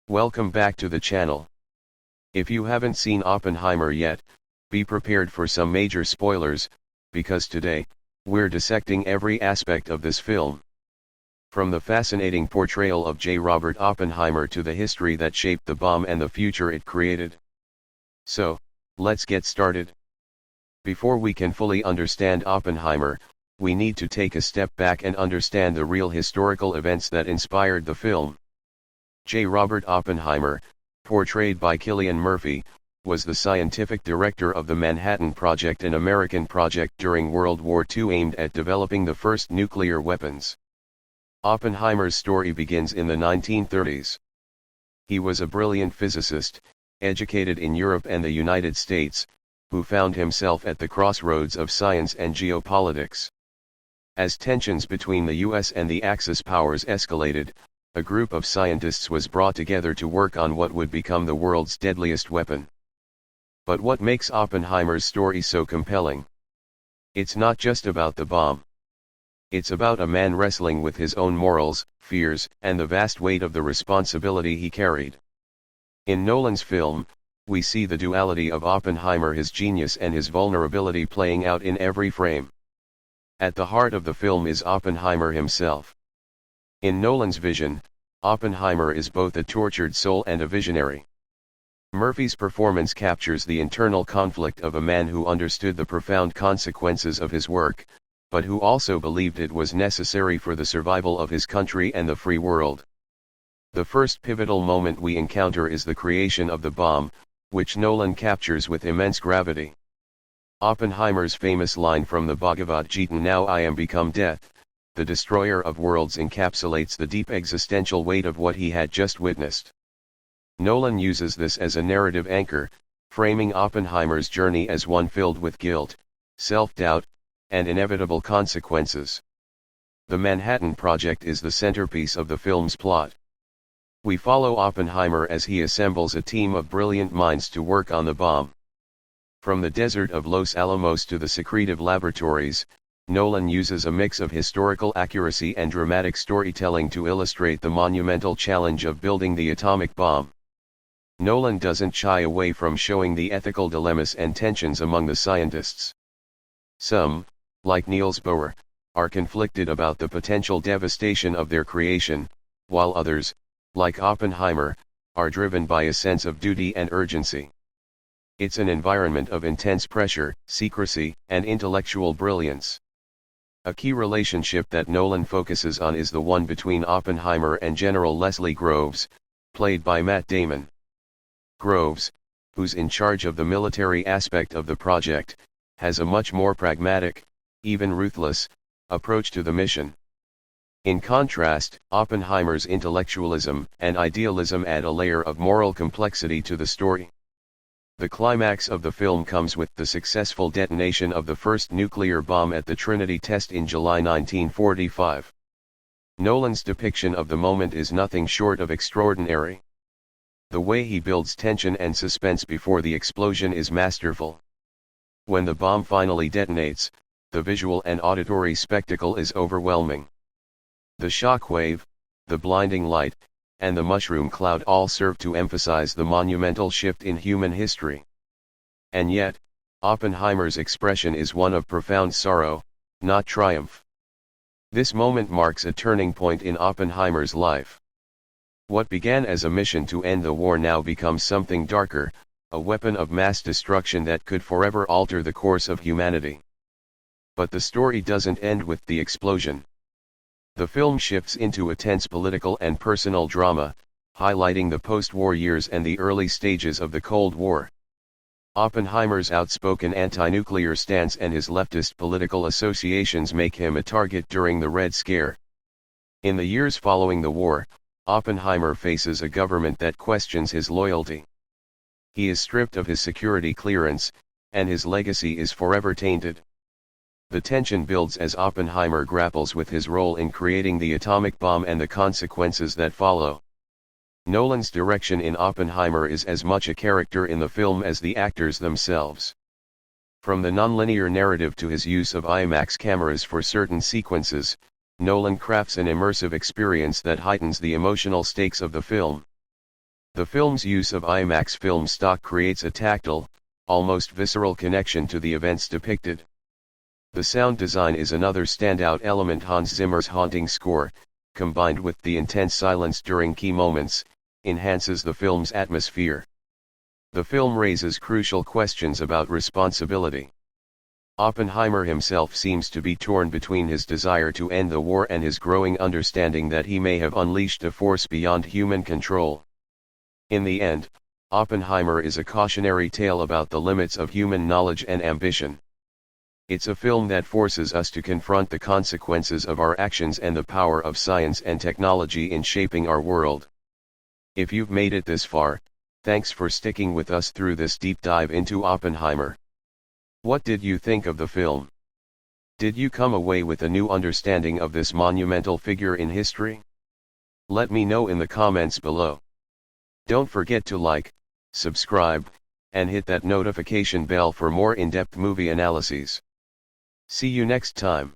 Welcome back to the channel. If you haven't seen Oppenheimer yet, be prepared for some major spoilers, because today, we're dissecting every aspect of this film. From the fascinating portrayal of J. Robert Oppenheimer to the history that shaped the bomb and the future it created. So, let's get started. Before we can fully understand Oppenheimer, we need to take a step back and understand the real historical events that inspired the film. J. Robert Oppenheimer, portrayed by Cillian Murphy, was the scientific director of the Manhattan Project, an American project during World War II aimed at developing the first nuclear weapons. Oppenheimer's story begins in the 1930s. He was a brilliant physicist, educated in Europe and the United States, who found himself at the crossroads of science and geopolitics. As tensions between the US and the Axis powers escalated, a group of scientists was brought together to work on what would become the world's deadliest weapon. But what makes Oppenheimer's story so compelling? It's not just about the bomb. It's about a man wrestling with his own morals, fears, and the vast weight of the responsibility he carried. In Nolan's film, we see the duality of Oppenheimer, his genius and his vulnerability, playing out in every frame. At the heart of the film is Oppenheimer himself. In Nolan's vision, Oppenheimer is both a tortured soul and a visionary. Murphy's performance captures the internal conflict of a man who understood the profound consequences of his work, but who also believed it was necessary for the survival of his country and the free world. The first pivotal moment we encounter is the creation of the bomb, which Nolan captures with immense gravity. Oppenheimer's famous line from the Bhagavad Gita, "Now I am become death, the destroyer of worlds," encapsulates the deep existential weight of what he had just witnessed. Nolan uses this as a narrative anchor, framing Oppenheimer's journey as one filled with guilt, self-doubt, and inevitable consequences. The Manhattan Project is the centerpiece of the film's plot. We follow Oppenheimer as he assembles a team of brilliant minds to work on the bomb. From the desert of Los Alamos to the secretive laboratories, Nolan uses a mix of historical accuracy and dramatic storytelling to illustrate the monumental challenge of building the atomic bomb. Nolan doesn't shy away from showing the ethical dilemmas and tensions among the scientists. Some, like Niels Bohr, are conflicted about the potential devastation of their creation, while others, like Oppenheimer, are driven by a sense of duty and urgency. It's an environment of intense pressure, secrecy, and intellectual brilliance. A key relationship that Nolan focuses on is the one between Oppenheimer and General Leslie Groves, played by Matt Damon. Groves, who's in charge of the military aspect of the project, has a much more pragmatic, even ruthless, approach to the mission. In contrast, Oppenheimer's intellectualism and idealism add a layer of moral complexity to the story. The climax of the film comes with the successful detonation of the first nuclear bomb at the Trinity test in July 1945. Nolan's depiction of the moment is nothing short of extraordinary. The way he builds tension and suspense before the explosion is masterful. When the bomb finally detonates, the visual and auditory spectacle is overwhelming. The shockwave, the blinding light, and the mushroom cloud all serve to emphasize the monumental shift in human history. And yet, Oppenheimer's expression is one of profound sorrow, not triumph. This moment marks a turning point in Oppenheimer's life. What began as a mission to end the war now becomes something darker, a weapon of mass destruction that could forever alter the course of humanity. But the story doesn't end with the explosion. The film shifts into a tense political and personal drama, highlighting the post-war years and the early stages of the Cold War. Oppenheimer's outspoken anti-nuclear stance and his leftist political associations make him a target during the Red Scare. In the years following the war, Oppenheimer faces a government that questions his loyalty. He is stripped of his security clearance, and his legacy is forever tainted. The tension builds as Oppenheimer grapples with his role in creating the atomic bomb and the consequences that follow. Nolan's direction in Oppenheimer is as much a character in the film as the actors themselves. From the nonlinear narrative to his use of IMAX cameras for certain sequences, Nolan crafts an immersive experience that heightens the emotional stakes of the film. The film's use of IMAX film stock creates a tactile, almost visceral connection to the events depicted. The sound design is another standout element. Hans Zimmer's haunting score, combined with the intense silence during key moments, enhances the film's atmosphere. The film raises crucial questions about responsibility. Oppenheimer himself seems to be torn between his desire to end the war and his growing understanding that he may have unleashed a force beyond human control. In the end, Oppenheimer is a cautionary tale about the limits of human knowledge and ambition. It's a film that forces us to confront the consequences of our actions and the power of science and technology in shaping our world. If you've made it this far, thanks for sticking with us through this deep dive into Oppenheimer. What did you think of the film? Did you come away with a new understanding of this monumental figure in history? Let me know in the comments below. Don't forget to like, subscribe, and hit that notification bell for more in-depth movie analyses. See you next time.